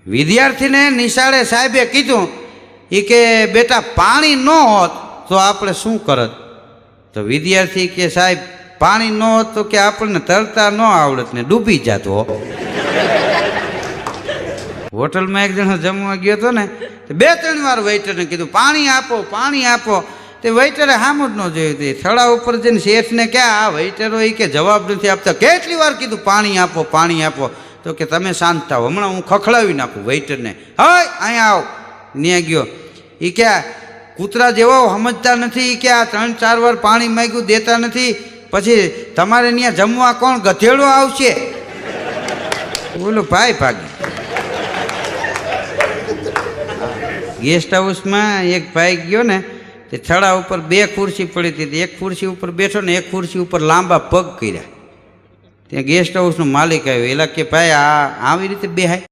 વિદ્યાર્થીને નિશાળે સાહેબે કીધું એ કે બેટા પાણી ન હોત તો આપણે શું કરત? તો વિદ્યાર્થી કે સાહેબ પાણી ન હોત તો કે આપણને તરતા ન આવડત ને ડૂબી જતો. હોટલમાં એક જણો જમવા ગયો હતો ને, 2-3 વાર વેઇટરને કીધું પાણી આપો પાણી આપો. તે વેઇટરે સામ જ ન જોયું. તે થડા ઉપર જઈને શેઠને ક્યાં આ વેઇટરો એ કે જવાબ નથી આપતા. કેટલી વાર કીધું પાણી આપો પાણી આપો. તો કે તમે શાંત થાવ, હમણાં હું ખખડાવી નાખું વેઇટરને. હવે અહીંયા આવ. ત્યાં ગયો. એ ક્યાં કૂતરા જેવો સમજતા નથી કે આ 3-4 વાર પાણી માંગ્યું દેતા નથી. પછી તમારે ત્યાં જમવા કોણ ગધેડો આવશે? બોલો ભાઈ ભાગી. ગેસ્ટ હાઉસમાં એક ભાઈ ગયો ને, તે થડા ઉપર 2 ખુરશી પડી હતી. એક ખુરશી ઉપર બેઠો ને એક ખુરશી ઉપર લાંબા પગ કર્યા. ત્યાં ગેસ્ટ હાઉસનો માલિક આવ્યો. એલા કે ભાઈ આ આવી રીતે બેહાય?